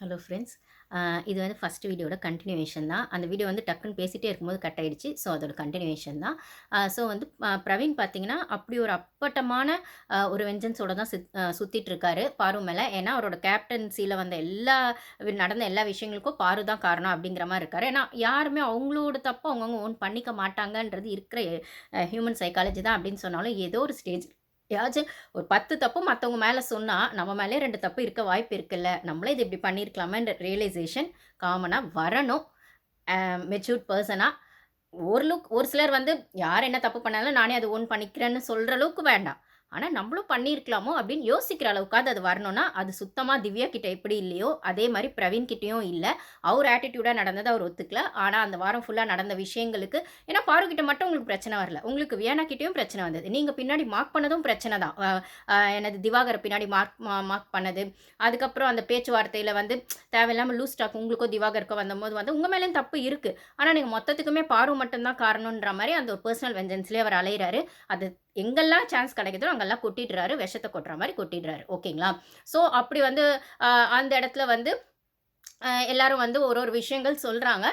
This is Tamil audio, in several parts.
Hello friends. இது வந்து ஃபர்ஸ்ட் வீடியோட கன்டினியூவேஷன் தான். அந்த வீடியோ வந்து டக்குன்னு பேசிட்டே இருக்கும்போது கட் ஆயிடுச்சு. ஸோ, அதோட கன்டினியூவேஷன் தான். ஸோ வந்து பிரவீன் பார்த்தீங்கன்னா, அப்படி ஒரு அப்பட்டமான ஒரு வெஞ்சன்ஸோட தான் சுத்திட்டு இருக்காரு பாரு மேல. ஏன்னா, அவரோட கேப்டன்சில வந்த நடந்த எல்லா விஷயங்களுக்கும் பாரு தான் காரணம் அப்படிங்கிற மாரி இருக்காரு. ஏன்னா, யாருமே அவங்களோட தப்ப அவங்கவங்க ஓன் பண்ணிக்க மாட்டாங்கன்றது இருக்கிற ஹியூமன் சைக்காலஜி தான் அப்படின்னு சொன்னாலும், ஏதோ ஒரு ஸ்டேஜ் யாச்சும் ஒரு 10 தப்பு மத்தவங்க மேல சொன்னா, நம்ம மேலயே 2 தப்பு இருக்க வாய்ப்பு இருக்குல்ல. நம்மளே இது இப்படி பண்ணியிருக்கலாமேன்ற ரியலைசேஷன் காமனா வரணும். மெச்சூர்ட் பெர்சனா ஒரு சிலர் வந்து யார் என்ன தப்பு பண்ணாலும் நானே அத ஓன் பண்ணிக்கிறேன்னு சொல்ற அளவுக்கு வேண்டாம். ஆனா நம்மளும் பண்ணியிருக்கலாமோ அப்படின்னு யோசிக்கிற அளவுக்காவது அது வரணும்னா, அது சுத்தமா திவ்யா கிட்ட எப்படி இல்லையோ, அதே மாரி பிரவீன் கிட்டயும் இல்ல. அவர் ஆட்டிட்யூடா நடந்தத அவர் ஒத்துக்கல. ஆனா அந்த வாரம் ஃபுல்லா நடந்த விஷயங்களுக்கு ஏன்னா பாரு கிட்ட மட்டும் உங்களுக்கு பிரச்சனை வரல. உங்களுக்கு வியானா கிட்டயும் பிரச்சனை வந்தது. நீங்க பின்னாடி மார்க் பண்ணதும் பிரச்சனை தான். என்னது திவாகர பின்னாடி மார்க் பண்ணது. அதுக்கப்புறம் அந்த பேச்சுவார்த்தையில வந்து தேவையில்லாம லூஸ் டாக் உங்களுக்கோ திவாகருக்கோ வந்தம்போது வந்து உங்க மேலயும் தப்பு இருக்கு. ஆனா, நீங்க மொத்தத்துக்குமே பாரு மட்டும் தான் காரணம்ன்ற மாரி அந்த ஒரு பெர்சனல் வெஞ்சன்ஸ்லயே அவர் அலையிறாரு. அது எங்கெல்லாம் சான்ஸ் கிடைக்குதோ அங்கெல்லாம் கொட்டிடுறாரு. விஷத்த கொட்டுற மாரி கொட்டிடுறாரு. ஓகேங்களா? ஸோ, அப்படி வந்து அந்த இடத்துல வந்து எல்லாரும் வந்து ஒரு ஒரு விஷயங்கள் சொல்றாங்க.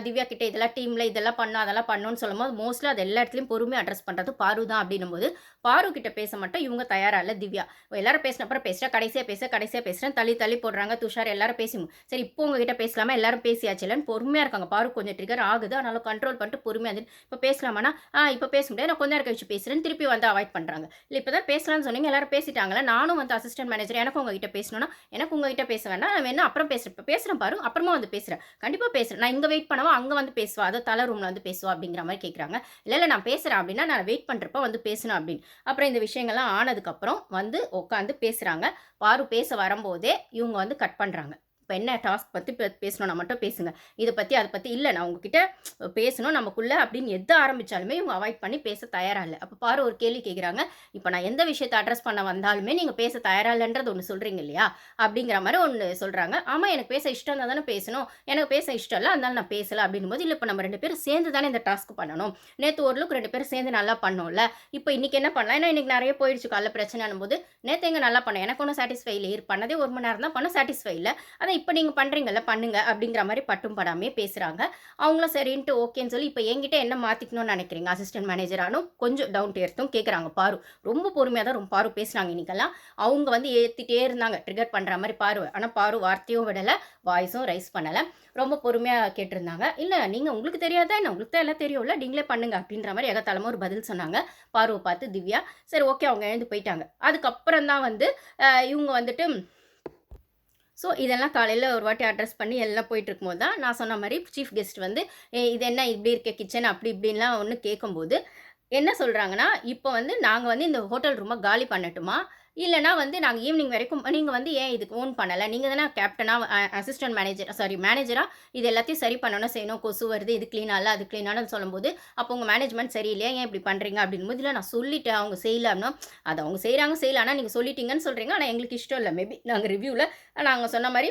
திவ்யா கிட்ட இதெல்லாம் டீம்ல இதெல்லாம் பண்ணோம், அதெல்லாம் பண்ணோம்ன்னு சொல்லும்போது, மோஸ்ட்லி அது எல்லா இடத்துலயும் பொறுமையா அட்ரஸ் பண்றது பாரு தான் அப்படின்னும்போது, பாரு கிட்ட பேச மட்டும் இவங்க தயாரா இல்ல திவ்யா. எல்லாரும் பேசின அப்புறம் பேசுறேன், கடைசியா பேசுறேன் தள்ளி தள்ளி போடுறாங்க. துஷார் எல்லாரும் சரி இப்போ உங்ககிட்ட பேசலாமா? எல்லாரும் பேசியாச்சுல்லன்னு பொறுமையா இருக்காங்க. பாரு கொஞ்சம் ட்ரிகர் ஆகுது. ஆனாலும் கண்ட்ரோல் பண்ணிட்டு பொறுமையா இருந்துட்டு, இப்ப பேசலாமான்னா, இப்ப பேச முடியாது. நான் கொஞ்ச நேரம் கழிச்சு பேசுறேன்னு திருப்பி வந்து அவாய்ட் பண்றாங்க. இல்ல இப்ப தான் பேசலாம்ன்னு சொன்னீங்க. எல்லாரும் பேசிட்டாங்கல்ல. நானும் வந்து அசிஸ்டன்ட் மேனேஜர் எனக்கும் உங்ககிட்ட பேசணும்னா, எனக்கு உங்ககிட்ட பேச வேண்டாம். நான் வேணா அப்புறம் பேசுறேன். இப்ப பேசுறேன் பாரு. அப்புறமா வந்து பேசுறேன். கண்டிப்பா பேசுறேன். நான் இங்க வெயிட் பண்ணவா? அங்க வந்து பேசுவா? அதாவது தல ரூம்ல வந்து பேசுவா? அப்படிங்கிற மாரி கேட்குறாங்க. இல்ல நான் பேசுறேன் அப்படின்னா, நான் வெயிட் பண்றப்ப வந்து பேசணும் அப்படின்னு. அப்புறம் இந்த விஷயங்கள்லாம் ஆனதுக்கப்புறம் வந்து உட்காந்து பேசுறாங்க. பாரு பேச வரும்போதே இவங்க வந்து கட் பண்றாங்க. இப்ப என்ன டாஸ்க் பத்தி பேசணும்னா மட்டும் பேசுங்க. இத பத்தி, அத பத்தி இல்ல நான் உங்ககிட்ட பேசணும் நமக்குள்ள அப்படின்னு எத ஆரம்பிச்சாலுமே இவங்க அவாய்ட் பண்ணி பேச தயாரா இல்ல. அப்ப பாரு ஒரு கேள்வி கேட்குறாங்க. இப்ப நான் எந்த விஷயத்த அட்ரஸ் பண்ண வந்தாலுமே நீங்க பேச தயாரா இல்லன்றது ஒண்ணு சொல்றீங்க இல்லையா? அப்படிங்கிற மாரி ஒண்ணு சொல்றாங்க. ஆமா எனக்கு பேச இஷ்டம் இருந்தா தானே பேசணும். எனக்கு பேச இஷ்டம் இல்ல. அதனால நான் பேசல அப்படின்னும்போது, இல்ல இப்ப நம்ம 2 பேரும் சேர்ந்து தானே இந்த டாஸ்க் பண்ணணும். நேத்து ஓரளவுக்கு 2 பேரும் சேர்ந்து நல்லா பண்ணோம்ல. இப்ப இன்னைக்கு என்ன பண்ணலாம்? ஏன்னா இன்னைக்கு நெறைய போயிடுச்சு காலைல பிரச்சனைன்னும்போது, நேத்து எங்க நல்லா பண்ணோம். எனக்கு ஒண்ணும் சாட்டிஸ்ஃபை இல்ல. பண்ணதே 1 மணி நேரம் தான் பண்ணோம். சாட்டிஸ்ஃபை இல்ல. அதான் இப்ப நீங்க பண்றீங்கல்ல பண்ணுங்க அப்படிங்கிற மாரி பட்டும் படாமயே பேசுறாங்க. அவங்களும் சரின்ட்டு ஓகேன்னு சொல்லி, இப்ப என்கிட்ட என்ன மாத்திக்கணும்னு நெனைக்கிறீங்க? அசிஸ்டன்ட் மேனேஜரானும் கொஞ்சம் டவுன் டு எர்த்தும் கேட்கறாங்க பாரு. ரொம்ப பொறுமையா தான் பாரு பேசுனாங்க இன்னைக்கெல்லாம். அவங்க வந்து ஏத்திட்டே இருந்தாங்க. ட்ரிகர் பண்ற மாரி பாருவ. ஆனா பாரு வார்த்தையும் விடல, வாய்ஸும் ரைஸ் பண்ணல. ரொம்ப பொறுமையா கேட்டிருந்தாங்க. "இல்ல நீங்க உங்களுக்கு தெரியாதா என்ன? உங்களுக்கு தான் எல்லாம் தெரியும்ல. நீங்களே பண்ணுங்க." அப்படின்ற மாரி எகத்தாளமா ஒரு பதில் சொன்னாங்க. பாருவ பார்த்து திவ்யா. சரி ஓகே அவங்க எழுந்து போயிட்டாங்க. அதுக்கப்புறம் தான் வந்து இவங்க வந்துட்டு இதெல்லாம் காலையில ஒரு வாட்டி அட்ரஸ் பண்ணி எல்லாம் போயிட்டுருக்கும்போது தான், நான் சொன்ன மாரி சீஃப் கெஸ்ட் வந்து, இது என்ன இப்படி இருக்கே கிச்சன்?" அப்படி இப்படின்லாம் வந்து கேட்கும்போது, என்ன சொல்றாங்கன்னா, "இப்போ வந்து நாங்க வந்து இந்த ஹோட்டல் ரூம காலி பண்ணட்டுமா? இல்லன்னா வந்து நாங்க ஈவினிங் வரைக்கும் நீங்க வந்து ஏன் இதுக்கு ஓன் பண்ணல? நீங்க தானே கேப்டனா அசிஸ்டன்ட் மேனேஜர் மேனேஜரா இது எல்லாத்தையும் சரி பண்ணணும், செய்யணும். கொசு வருது, இது கிளீனா இல்ல, அது கிளீனா இல்லன்னு சொல்லும்போது, அப்போ உங்க மேனேஜ்மென்ட் சரியில்லையா? ஏன் இப்படி பண்றீங்க?" அப்படின்னும்போது, "இல்ல நான் சொல்லிட்டேன். அவங்க செய்யல." அப்படின்னா, "அது அவங்க செய்றாங்க, செய்யல. ஆனா நீங்க சொல்லிட்டீங்கன்னு சொல்றீங்க. ஆனா எங்களுக்கு இஷ்டம் இல்ல. மேபி நாங்க ரிவ்யூல நாங்க சொன்ன மாரி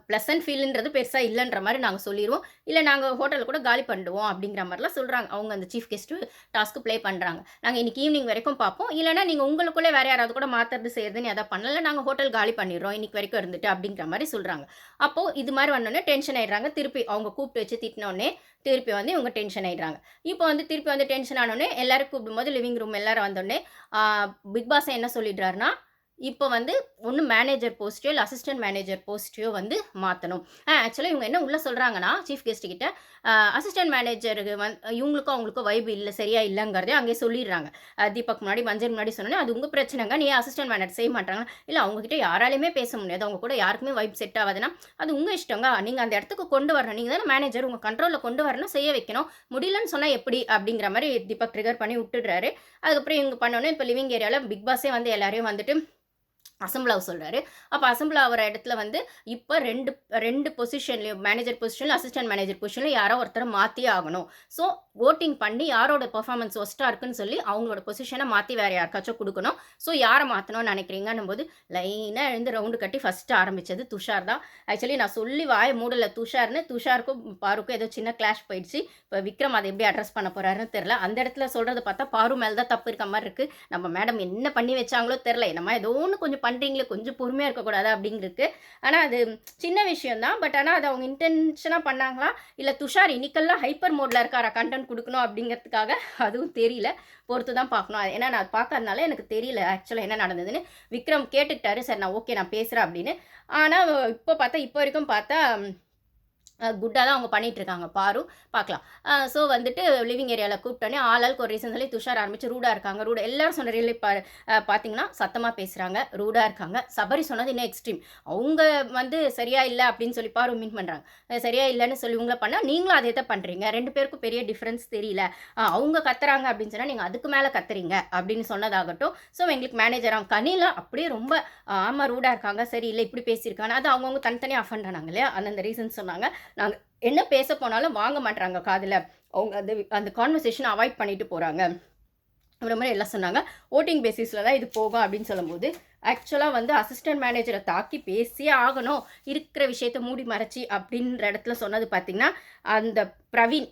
ப்ளசன்ட் ஃபீல்ன்றது பெருசா இல்லன்ற மாரி நாங்க சொல்லிருவோம். இல்ல நாங்க ஹோட்டல கூட காலி பண்ணிடுவோம் அப்படிங்கிற மாரிலாம் சொல்றாங்க. அவங்க அந்த சீஃப் கெஸ்ட் டாஸ்க் ப்ளே பண்றாங்க. நாங்க இன்னைக்கு ஈவினிங் வரைக்கும் பார்ப்போம். இல்லன்னா நீங்க உங்களுக்குள்ளே வேற யாராவது கூட மாத்துறது செய்றதுன்னு எதா பண்ணல. நாங்க ஹோட்டல் காலி பண்ணிடுறோம். இன்னைக்கு வரைக்கும் இருந்துட்டு அப்படிங்கிற மாரி சொல்றாங்க. அப்போ இது மாரி வந்தோனே டென்ஷன் ஆயிடுறாங்க. திருப்பி அவங்க கூப்பிட்டு வச்சு திட்டினோனே, திருப்பி வந்து இவங்க டென்ஷன் ஆயிடுறாங்க. இப்போ வந்து திருப்பி வந்து டென்ஷன் ஆனோனே எல்லாரும் கூப்பிடும்போது லிவிங் ரூம் எல்லாரும் வந்தோனே, ஆ பிக் பாஸ் என்ன சொல்லிடுறாருன்னா, இப்போ வந்து ஒண்ணு மேனேஜர் போஸ்ட்டையோ, இல்ல அசிஸ்டன்ட் மேனேஜர் போஸ்ட்டையோ வந்து மாத்தணும். ஆக்சுவலா இவங்க என்ன உள்ள சொல்றாங்கன்னா, சீஃப் கெஸ்ட் கிட்ட, அசிஸ்டன்ட் மேனேஜருக்கு இவங்களுக்கும் அவங்களுக்கும் வைப் இல்ல, சரியா இல்லங்கிறதையும் அங்கேயே சொல்லிடுறாங்க. தீபக் முன்னாடி, மஞ்சள் முன்னாடி சொன்னோனே, "அது உங்க பிரச்சனைங்க. நீ ஏன் அசிஸ்டன்ட் மேனேஜர் செய்ய மாட்டாங்க?" "இல்ல அவங்க கிட்ட யாராலயுமே பேச முடியாது. அவங்க கூட யாருக்குமே வைப் செட் ஆவாதுன்னா, அது உங்க இஷ்டங்க. நீங்க அந்த இடத்துக்கு கொண்டு வரணும். நீங்க தானே மேனேஜர். உங்க கண்ட்ரோல்ல கொண்டு வரணும், செய்ய வைக்கணும். முடியலன்னு சொன்னா எப்படி?" அப்படிங்கிற மாரி தீபக் ட்ரிகர் பண்ணி விட்டுடுறாரு. அதுக்கப்புறம் இவங்க பண்ணோனே, இப்ப லிவிங் ஏரியால பிக் பாஸே வந்து எல்லாரையும் வந்துட்டு அசெம்பிள் ஆக சொல்றாரு. அப்ப அசெம்பிள் ஆவுற இடத்துல வந்து இப்ப 2 பொசிஷன்லயும் மேனேஜர் பொசிஷன்ல, அசிஸ்டன்ட் மேனேஜர் பொசிஷன்ல யாரோ ஒருத்தர மாத்தியே ஆகணும். ஸோ வோட்டிங் பண்ணி யாரோட பெர்ஃபார்மன்ஸ் வொர்ஸ்ட்டா இருக்குன்னு சொல்லி அவங்களோட பொசிஷன மாத்தி வேற யாருக்காச்சும் குடுக்கணும். ஸோ யார மாத்தணும்னு நினைக்கிறீங்கன்னும்போது, லைனா எழுந்து ரவுண்டு கட்டி ஃபர்ஸ்ட் ஆரம்பிச்சது துஷார் தான். ஆக்சுவலி நான் சொல்லி வாய மூடல துஷார்ன்னு. துஷாருக்கும் பாருக்கும் ஏதோ சின்ன கிளாஷ் போயிடுச்சு. இப்ப விக்ரம் அத எப்படி அட்ரஸ் பண்ண போறாருன்னு தெரியல. அந்த இடத்துல சொல்றத பார்த்தா பாரு மேல தான் தப்பு இருக்க மாரி இருக்கு. நம்ம மேடம் என்ன பண்ணி வச்சாங்களோ தெரியல. என்னமோ ஏதோ ஒண்ணு கொஞ்சம் பண்ணுறீங்களே கொஞ்சம் பொறுமையாக இருக்கக்கூடாதா அப்படிங்கிறதுக்கு. ஆனால் அது சின்ன விஷயம் தான். பட் ஆனால் அது அவங்க இன்டென்ஷனாக பண்ணாங்களா? இல்லை துஷார் இன்னைக்கெல்லாம் ஹைப்பர் மோடில் இருக்காரா கண்டென்ட் கொடுக்கணும் அப்படிங்கிறதுக்காக? அதுவும் தெரியல. பொறுத்து தான் பார்க்கணும். ஏன்னா நான் பார்க்காதனால எனக்கு தெரியல ஆக்சுவலாக என்ன நடந்ததுன்னு. விக்ரம் கேட்டுக்கிட்டாரு, சரி நான் ஓகே நான் பேசுகிறேன் அப்படின்னு. ஆனால் இப்போ வரைக்கும் பார்த்தா குட்டா தான் அவங்க பண்ணிகிட்ருக்காங்க பாரு. பார்க்கலாம். ஸோ வந்துட்டு லிவிங் ஏரியாவில் கூப்பிட்டோன்னே ஆளுக்கு ஒரு ரீசன் சொல்லி துஷார் ஆரம்பிச்சு ரூடாக இருக்காங்க. எல்லாரும் சொன்ன ரியலி பார்த்தீங்கன்னா சத்தமாக பேசுகிறாங்க, ரூடாக இருக்காங்க. சபரி சொன்னது இன்னும் எக்ஸ்ட்ரீம். அவங்க வந்து சரியா இல்லை அப்படின்னு சொல்லி பாரு மீன் பண்ணுறாங்க. சரியா இல்லைன்னு சொல்லி இவங்கள பண்ணால் நீங்களும் அதே தான் பண்ணுறீங்க. 2 பேருக்கும் பெரிய டிஃப்ரென்ஸ் தெரியல. அவங்க கத்துறாங்க அப்படின்னு சொன்னால் நீங்கள் அதுக்கு மேலே கத்துறீங்க அப்படின்னு சொன்னதாகட்டும். ஸோ எங்களுக்கு மேனேஜராக கனியில் அப்படியே ரொம்ப ஆமாம் ரூடாக இருக்காங்க, சரி இல்லை இப்படி பேசியிருக்காங்க. அது அவங்கவுங்க தனித்தனியாக அஃபண்ட் ஆனாங்க இல்லையா, அந்தந்த ரீசன் சொன்னாங்க. நாங்கள் என்ன பேச போனாலும் வாங்க மாட்டுறாங்க காதில். அவங்க அந்த கான்வர்சேஷனை அவாய்ட் பண்ணிட்டு போகிறாங்க. அப்புறம் மாதிரி எல்லாம் சொன்னாங்க. ஓட்டிங் பேசிஸில் தான் இது போகும் அப்படின்னு சொல்லும்போது ஆக்சுவலாக வந்து அசிஸ்டன்ட் மேனேஜரை தாக்கி பேசியே ஆகணும், இருக்கிற விஷயத்த மூடி மறைச்சி அப்படின்ற இடத்துல சொன்னது பார்த்திங்கன்னா அந்த பிரவீன்.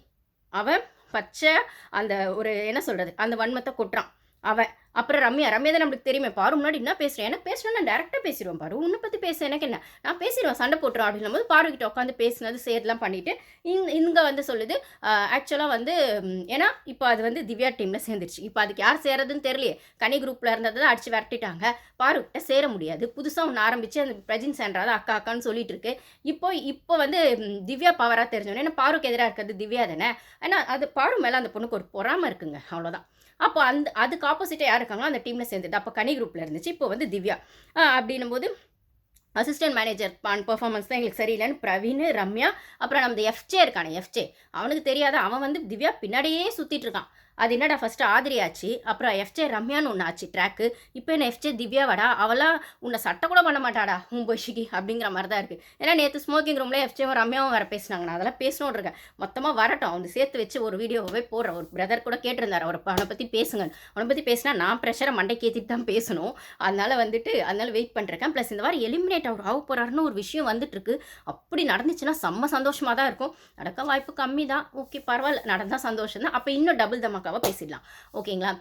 அவன் பச்சை அந்த ஒரு என்ன சொல்கிறது அந்த வன்மத்தை கொட்டுறான் அவன். அப்புறம் ரம்யா தான் நம்மளுக்கு தெரியுமே, பாரு முன்னாடி என்ன பேசுகிறேன், எனக்கு பேசணும் நான் டேரெக்டாக பேசிடுவேன், பாரு உன்னை பற்றி பேச எனக்கு என்ன, நான் பேசிடுவேன் சண்டை போட்டுருவேன் அப்படின்னும் போது பாருக்கிட்ட உட்காந்து பேசினது செய்யறதுலாம் பண்ணிவிட்டு இங்கே வந்து சொல்லுது ஆக்சுவலாக வந்து ஏன்னா இப்போ அது வந்து திவ்யா டீமில் சேர்ந்துருச்சு. இப்போ அதுக்கு யார் சேரதுன்னு தெரியலையே, கனி குரூப்பில் இருந்ததை தான் அடித்து விரட்டிட்டாங்க. பாருக்கிட்ட சேர முடியாது, புதுசாக ஒன்று ஆரம்பித்து அந்த பிரஜின் சேன்றாத அக்கா அக்கான்னு சொல்லிட்டு இருக்கு. இப்போ வந்து திவ்யா பவராக தெரிஞ்சோன்னே ஏன்னா பாருக்கு எதிராக இருக்கிறது திவ்யா தானே. ஏன்னா அது பாரு மேலே அந்த பொண்ணுக்கு ஒரு பொறாமை இருக்குங்க, அவ்வளோதான். அப்போ அதுக்கு ஆப்போசிட்டாக யார் இருக்காங்களோ அந்த டீமில் சேர்ந்துட்டு அப்போ கனி குரூப்பில் இருந்துச்சு. இப்போ வந்து திவ்யா அப்படின்னும் போது அசிஸ்டன்ட் மேனேஜர் பர்ஃபார்மன்ஸ் தான் எங்களுக்கு சரியில்லைன்னு பிரவீன், ரம்யா, அப்புறம் நம்ம எஃப்ஜே இருக்கானே எஃப்ஜே, அவனுக்கு தெரியாத அவன் வந்து திவ்யா பின்னாடியே சுற்றிட்டு இருக்கான். அது என்னடா ஃபஸ்ட்டு ஆதிரி ஆச்சு, அப்புறம் எஃப்ஜே ரம்யான்னு ஒன்று ஆச்சு ட்ராக்கு. இப்போ என்ன எஃப்ஜே திவ்யாவாடா, அவளாம் உன்னை சட்டை கூட பண்ண மாட்டாடா உன் பொஷிக்கு அப்படிங்கிற மாதிரி தான் இருக்குது. ஏன்னா நேற்று ஸ்மோக்கிங் ரூமில் எஃப்ஜேவும் ரம்யாவும் வர பேசினாங்க. நான் அதெல்லாம் பேசணுன்னு இருக்கேன். மொத்தமாக வரட்டும், அவங்க சேர்த்து வச்சு ஒரு வீடியோவே போடுறேன். ஒரு பிரதர் கூட கேட்டிருந்தார் அவரை அவனை பற்றி பேசுங்க, அவனை பற்றி பேசினா நான் ப்ரெஷரை மண்டைக்கு ஏற்றிட்டு தான் பேசணும். அதனால் வெயிட் பண்ணிருக்கேன். ப்ளஸ் இந்த மாதிரி எலிமினேட் அவர் ஆக போகிறாருன்னு ஒரு விஷயம் வந்துட்டுருக்கு. அப்படி நடந்துச்சுன்னா செம்ம சந்தோஷமாக தான் இருக்கும். நடக்க வாய்ப்பு கம்மி தான், ஓகே பரவாயில்ல, நடந்தால் சந்தோஷம் தான். அப்போ இன்னும் டபுள் தமக்காக பேசிடலாம், ஓகேங்களா.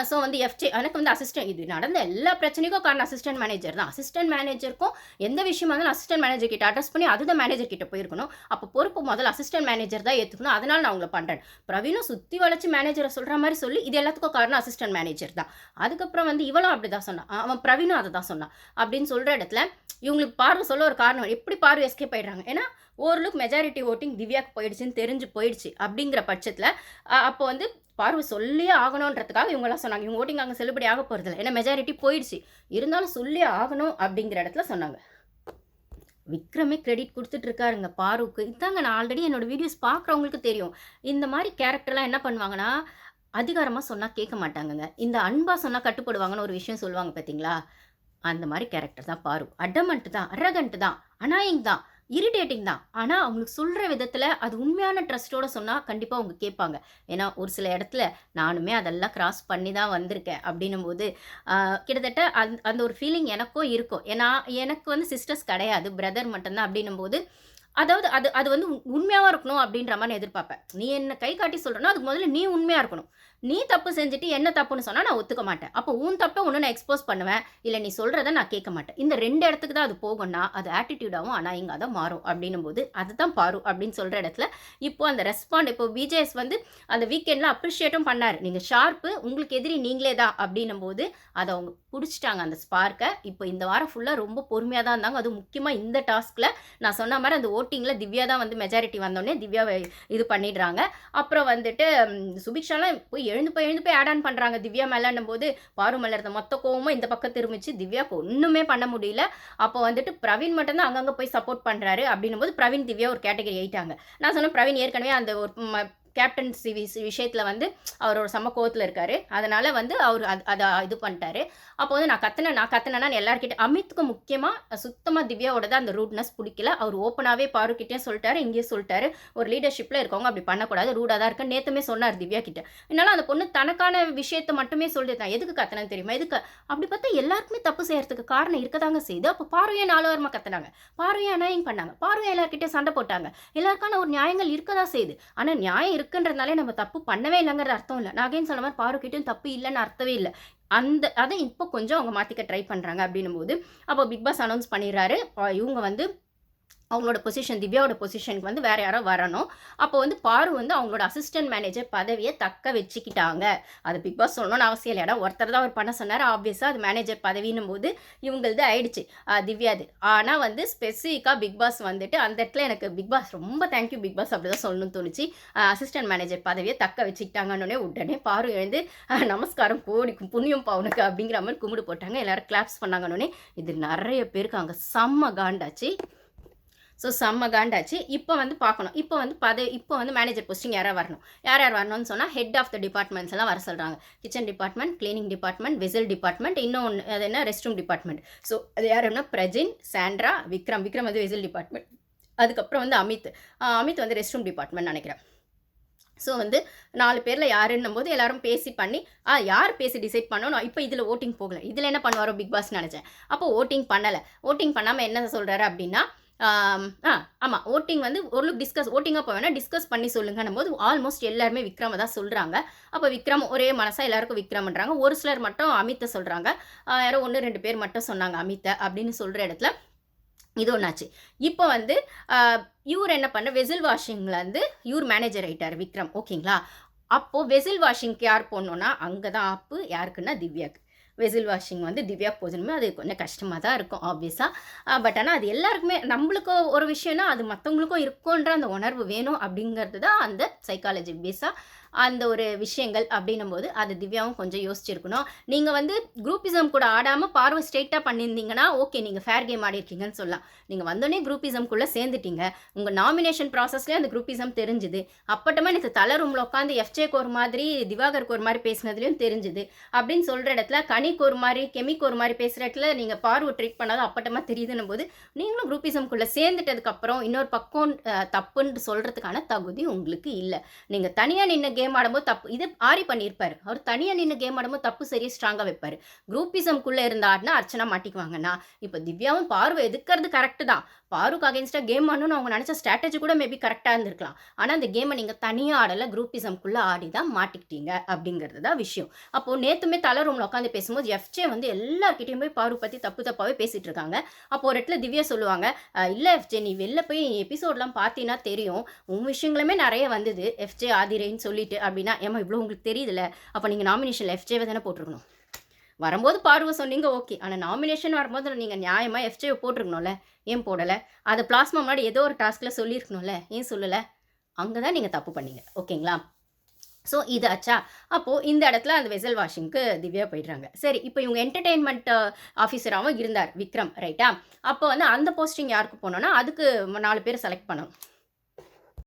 ஸோ வந்து எஃப்ஜே எனக்கு வந்து அசிஸ்டன்ட், இது நடந்த எல்லா பிரச்சனைக்கும் காரணம் அசிஸ்டன்ட் மேனேஜர் தான். அசிஸ்டன்ட் மேனேஜருக்கும் எந்த விஷயமா இருந்தாலும் அசிஸ்டன்ட் மேனேஜர் கிட்ட அட்ரஸ் பண்ணி அதுதான் மேனேஜர் கிட்ட போயிருக்கணும். அப்போ பொறுப்பு முதல்ல அசிஸ்டன்ட் மேனேஜர் தான் ஏற்றுக்கணும். அதனால நான் உங்களை பண்ணுறேன். பிரவீனும் சுற்றி வளைச்சு மேனேஜரை சொல்கிற மாதிரி சொல்லி இது எல்லாத்துக்கும் காரணம் அசிஸ்டன்ட் மேனேஜர் தான். அதுக்கப்புறம் வந்து இவளும் அப்படி தான் சொன்னான், அவன் பிரவீனும் அதை தான் சொன்னான் அப்படின்னு சொல்கிற இடத்துல இவங்களுக்கு பார்வை சொல்ல ஒரு காரணம். எப்படி பார்வை எஸ்கேப் ஆயிடுறாங்க, ஏன்னா ஓரளவுக்கு மெஜாரிட்டி ஓட்டிங் திவ்யாவுக்கு போயிடுச்சுன்னு தெரிஞ்சு போயிடுச்சு. அப்படிங்கிற பட்சத்தில் அப்போ வந்து பார்வை சொல்லியே ஆகணுன்றதுக்காக இவங்கெல்லாம் சொன்னாங்க. இவங்க ஓட்டிங் அங்கே செல்லுபடி ஆக போகிறதில்ல, ஏன்னா மெஜாரிட்டி போயிடுச்சு, இருந்தாலும் சொல்லியே ஆகணும் அப்படிங்கிற இடத்துல சொன்னாங்க. விக்ரமே கிரெடிட் கொடுத்துட்டு இருக்காருங்க பாருக்கு. இதாங்க நான் ஆல்ரெடி என்னோடய வீடியோஸ் பார்க்குறவங்களுக்கு தெரியும். இந்த மாதிரி கேரக்டர்லாம் என்ன பண்ணுவாங்கன்னா அதிகாரமாக சொன்னால் கேட்க மாட்டாங்கங்க, இந்த அன்பாக சொன்னால் கட்டுப்படுவாங்கன்னு ஒரு விஷயம் சொல்லுவாங்க பார்த்தீங்களா, அந்த மாதிரி கேரக்டர் தான் பாரு. அடமண்ட் தான், அரகண்ட் தான், அனாயிங் தான், இரிட்டேட்டிங் தான். ஆனால் அவங்களுக்கு சொல்கிற விதத்தில் அது உண்மையான ட்ரஸ்ட்டோடு சொன்னால் கண்டிப்பாக அவங்க கேட்பாங்க. ஏன்னா ஒரு சில இடத்துல நானுமே அதெல்லாம் கிராஸ் பண்ணி தான் வந்திருக்கேன். அப்படின்னும் போது கிட்டத்தட்ட அந்த ஒரு ஃபீலிங் எனக்கும் இருக்கும். ஏன்னா எனக்கு வந்து சிஸ்டர்ஸ் கிடையாது, பிரதர் மட்டும்தான். அப்படின்னும் போது அதாவது அது வந்து உண்மையாகவும் இருக்கணும் அப்படின்ற மாதிரி நான் எதிர்பார்ப்பேன். நீ என்ன கை காட்டி சொல்கிறேன்னா அதுக்கு முதல்ல நீ உண்மையாக இருக்கணும். நீ தப்பு செஞ்சுட்டு என்ன தப்புன்னு சொன்னால் நான் ஒத்துக்க மாட்டேன். அப்போ உன் தப்பை ஒன்று நான் எக்ஸ்போஸ் பண்ணுவேன், இல்லை நீ சொல்கிறத நான் கேட்க மாட்டேன். இந்த 2 இடத்துக்கு தான் அது போகும்னா அது ஆட்டிடியூடாகவும் ஆனால் இங்கே தான் மாறும். அப்படின்னும் போது அதுதான் பாரு அப்படின்னு சொல்கிற இடத்துல இப்போ அந்த ரெஸ்பாண்ட் இப்போ பிஜேஎஸ் வந்து அந்த வீக்கெண்டில் அப்ரிஷியேட்டும் பண்ணார். நீங்கள் ஷார்ப்பு, உங்களுக்கு எதிரி நீங்களே தான் அப்படின்னும் போது அதை அவங்க பிடிச்சிட்டாங்க அந்த ஸ்பார்க்கை. இப்போ இந்த வாரம் ஃபுல்லாக ரொம்ப பொறுமையாக தான் இருந்தாங்க. அதுவும் முக்கியமாக இந்த டாஸ்கில் நான் சொன்ன மாதிரி அந்த ஓட்டிங்கில் திவ்யா தான் வந்து மெஜாரிட்டி வந்தோடனே திவ்யாவை இது பண்ணிடுறாங்க. அப்புறம் வந்துட்டு சுபிக்ஷாலாம் போய் எழுந்து போய் ஆட் ஆன் பண்ணுறாங்க திவ்யா மேலேன்னும் போது பாரு மேலே இருந்த மொத்த கோவமும் இந்த பக்கம் திரும்பிச்சு. திவ்யாவுக்கு ஒன்றுமே பண்ண முடியல. அப்போ வந்துட்டு பிரவீன் மட்டும்தான் அங்கங்கே போய் சப்போர்ட் பண்ணுறாரு. அப்படின்னும் போது பிரவீன் திவ்யா ஒரு கேட்டகரி ஆயிட்டாங்க. நான் சொன்னேன் பிரவீன் ஏற்கனவே அந்த ஒரு கேப்டன்சி விஷயத்தில் வந்து அவர் ஒரு சம கோவத்தில் இருக்கார். அதனால் வந்து அவர் அதை இது பண்ணிட்டாரு. அப்போ வந்து நான் கத்துனேன்னா எல்லாருக்கிட்ட அமித்துக்கு முக்கியமாக சுத்தமாக திவ்யாவோட தான் அந்த ரூட்னஸ் பிடிக்கல. அவர் ஓப்பனாகவே பாருக்கிட்டே சொல்லிட்டாரு, இங்கேயும் சொல்லிட்டாரு, ஒரு லீடர்ஷிப்பில் இருக்கவங்க அப்படி பண்ணக்கூடாது, ரூடாக தான் இருக்குன்னு நேற்றுமே சொன்னார் திவ்யா கிட்ட. என்னால் அந்த பொண்ணு தனக்கான விஷயத்தை மட்டுமே சொல்லியிருந்தான். எதுக்கு கத்துனேன்னு தெரியுமா, எதுக்கு அப்படி பார்த்தா எல்லாருக்குமே தப்பு செய்யறதுக்கு காரணம் இருக்க தாங்க செய்யுது. அப்போ பார்வையை 4 வாரமாக கத்துனாங்க, பார்வையை அனாயிங் பண்ணாங்க, பார்வையை எல்லாருக்கிட்டே சண்டை போட்டாங்க. எல்லாருக்கான ஒரு நியாயங்கள் இருக்க தான் செய்யுது. ஆனால் நியாயம் இருக்குன்றதுனாலே நம்ம தப்பு பண்ணவே இல்லைங்கிறது அர்த்தம் இல்ல. நான் அகைன் சொன்ன மாரி பாருக்கிட்டயும் தப்பு இல்லன்னு அர்த்தமே இல்ல. அத இப்போ கொஞ்சம் அவங்க மாத்திக்க ட்ரை பண்றாங்க அப்படின்னும்போது, அப்போ பிக் பாஸ் அனவுன்ஸ் பண்ணிடுறாரு. இவங்க வந்து அவங்களோட பொசிஷன் திவ்யாவோட பொசிஷனுக்கு வந்து வேற யாரோ வரணும். அப்போ வந்து பாரு வந்து அவங்களோட அசிஸ்டன்ட் மேனேஜர் பதவிய தக்க வச்சுக்கிட்டாங்க. அது பிக் பாஸ் சொல்லணும்னு அவசியம் இல்ல. ஏன்னா ஒருத்தர் தான் அவர் பண்ண சொன்னாரு. ஆப்வியஸா அது மேனேஜர் பதவின்னும்போது இவங்களது ஆயிடுச்சு. திவ்யாது. ஆனா வந்து ஸ்பெசிஃபிக்கா பிக் பாஸ் வந்துட்டு அந்த இடத்துல எனக்கு பிக் பாஸ் ரொம்ப தேங்க் யூ பிக் பாஸ் அப்படிதான் சொல்லணும்னு தோணுச்சு. அசிஸ்டன்ட் மேனேஜர் பதவிய தக்க வச்சுக்கிட்டாங்கன்னோனே உடனே பாரு எழுந்து நமஸ்காரம் கோடி புண்ணியம் பா உனக்கு அப்படிங்கிற மாரி கும்பிடு போட்டாங்க. எல்லாரும் கிளாப்ஸ் பண்ணாங்கன்னோனே இது நெறைய பேருக்கு அங்க செம்ம காண்டாச்சு. ஸோ செம்ம காண்டாச்சு. இப்போ வந்து பார்க்கணும். இப்போ வந்து மேனேஜர் போஸ்டிங் யார் வரணும். யார் வரணும்னு சொன்னால் ஹெட் ஆஃப் த டிபார்ட்மெண்ட்ஸ் எல்லாம் வர சொல்கிறாங்க. Kitchen department, cleaning department, whistle department, இன்னொன்று அது என்ன ரெஸ்ட் ரூம் டிபார்ட்மெண்ட். ஸோ அது யாருன்னா பிரஜின், சாண்ட்ரா, விக்ரம் வந்து விசில் டிபார்ட்மெண்ட். அதுக்கப்புறம் வந்து அமித் வந்து ரெஸ்ட் ரூம் டிபார்ட்மெண்ட் நினைக்கிறேன். ஸோ வந்து 4 பேரில் யாருன்னும் போது எல்லாரும் பேசி பண்ணி யார் பேசி டிசைட் பண்ணணும். இப்போ இதில் ஓட்டிங் போகல. இதில் என்ன பண்ணுவாரோ பிக் பாஸ்ன்னு நினச்சேன். அப்போ ஓட்டிங் பண்ணலை. ஓட்டிங் பண்ணாமல் என்ன சொல்கிறாரு அப்படின்னா ஆமாம் ஓட்டிங் வந்து ஓரளவுக்கு ஓட்டிங்காக போக வேணால் டிஸ்கஸ் பண்ணி சொல்லுங்கன்னும் போது ஆல்மோஸ்ட் எல்லாருமே விக்ரமை தான் சொல்கிறாங்க. அப்போ விக்ரம் ஒரே மனசாக எல்லாருக்கும் விக்ரம்ன்றாங்க. ஒரு சிலர் மட்டும் அமித்தை சொல்கிறாங்க. யாரோ 1-2 பேர் மட்டும் சொன்னாங்க அமித்தை அப்படின்னு சொல்கிற இடத்துல இது ஒன்றாச்சு. இப்போ வந்து இவர் என்ன பண்ண வெசில் வாஷிங்கில் வந்து இவர் மேனேஜர் ஆகிட்டார் விக்ரம். ஓகேங்களா? அப்போது வெசில் வாஷிங்க்கு யார் போடணுன்னா அங்கே தான் ஆப்பு யாருக்குன்னா திவ்யாக்கு. வெசில் வாஷிங் வந்து திவ்யா போதுமே அது கொஞ்சம் கஷ்டமாக தான் இருக்கும் ஆப்வியஸாக. பட் ஆனால் அது எல்லாருக்குமே நம்மளுக்கு ஒரு விஷயம்னா அது மற்றவங்களுக்கும் இருக்குன்ற அந்த உணர்வு வேணும் அப்படிங்கிறது தான் அந்த சைக்காலஜி பேஸாக அந்த ஒரு விஷயங்கள் அப்படின்னும் போது அது திவ்யாவும் கொஞ்சம் யோசிச்சிருக்கணும். நீங்கள் வந்து குரூப்பிசம் கூட ஆடாமல் பார்வை ஸ்ட்ரெயிட்டாக பண்ணியிருந்தீங்கன்னா ஓகே நீங்கள் ஃபேர் கேம் ஆடிருக்கீங்கன்னு சொல்லலாம். நீங்கள் வந்தோடனே குரூப்பிசம்குள்ளே சேர்ந்துட்டீங்க. உங்கள் நாமினேஷன் ப்ராசஸ்லேயே அந்த குரூப்பிசம் தெரிஞ்சுது. அப்பட்டமாக எனக்கு தலை ரூமில் உட்காந்து எஃப்ஜேக்கு ஒரு மாதிரி திவாகருக்கு ஒரு மாதிரி பேசினதுலையும் தெரிஞ்சுது அப்படின்னு சொல்கிற இடத்துல கனிக்கு ஒரு மாதிரி கெமிக்கு ஒரு மாதிரி பேசுகிற இடத்துல நீங்கள் பார்வை ட்ரீட் பண்ணாலும் அப்பட்டமாக தெரியுதுன்னும் போது நீங்களும் குரூப்பிசம்குள்ளே சேர்ந்துட்டதுக்கப்புறம் இன்னொரு பக்கம் தப்புன்னு சொல்கிறதுக்கான தகுதி உங்களுக்கு இல்லை. நீங்கள் தனியாக நின்று கேம் ஆடும்போது தப்பு இது ஆரி பண்ணியிருப்பாரு. அவர் தனியாக நின்று கேம் ஆடும்போது தப்பு சரியாக ஸ்ட்ராங்காக வைப்பார். குரூப்பிசம்குள்ளே இருந்தாருன்னா அர்ச்சனா மாட்டிக்குவாங்கன்னா இப்போ திவ்யாவும் பார்வை எதுக்கிறது கரெக்டு தான். பாருக்கு அகேன்ஸ்டாக கேம் ஆடணும்னு அவங்க நினச்ச ஸ்ட்ராட்டஜி கூட மேபி கரெக்டாக இருந்திருக்கலாம். ஆனால் அந்த கேமை நீங்கள் தனியாக ஆடலை குரூப்பிசம்குள்ளே ஆடி தான் மாட்டிக்கிட்டீங்க அப்படிங்கிறது தான் விஷயம். அப்போது நேற்றுமே தலை ரூமில் உட்காந்து பேசும்போது எஃப்ஜே வந்து எல்லார்கிட்டையும் போய் பாரு பற்றி தப்பாகவே பேசிகிட்டு இருக்காங்க. அப்போ ஒரு இடத்துல திவ்யா சொல்லுவாங்க இல்லை எஃப்ஜே நீ வெளில போய் எபிசோட்லாம் பார்த்தீங்கன்னா தெரியும் உன் விஷயங்களுமே நிறைய வந்தது எஃப்ஜே ஆதிரேன்னு சொல்லிட்டு அப்படின்னா ஏமா இவ்வளோ உங்களுக்கு தெரியுதுல்ல அப்போ நீங்கள் நாமினேஷனில் எஃப்ஜேவை தானே போட்டிருக்கணும். வரும்போது பாருவ சொன்னீங்க ஓகே. ஆனால் நாமினேஷன் வரும்போது நீங்கள் நியாயமாக எஃப்ஜேவை போட்டிருக்கணும்ல. ஏன் போடலை? அது பிளாஸ்மா முன்னாடி ஏதோ ஒரு டாஸ்கில் சொல்லியிருக்கணும்ல. ஏன் சொல்லலை? அங்கே தான் நீங்கள் தப்பு பண்ணீங்க. ஓகேங்களா? ஸோ இது ஆச்சா? அப்போது இந்த இடத்துல அந்த வெசல் வாஷிங்க்கு திவ்யா போயிடுறாங்க. சரி இப்போ இவங்க என்டர்டெயின்மெண்ட் ஆஃபீஸராகவும் இருந்தார் விக்ரம் ரைட்டா? அப்போ வந்து அந்த போஸ்டிங் யாருக்கு போனோன்னா அதுக்கு 4 பேர் செலக்ட் பண்ணணும்.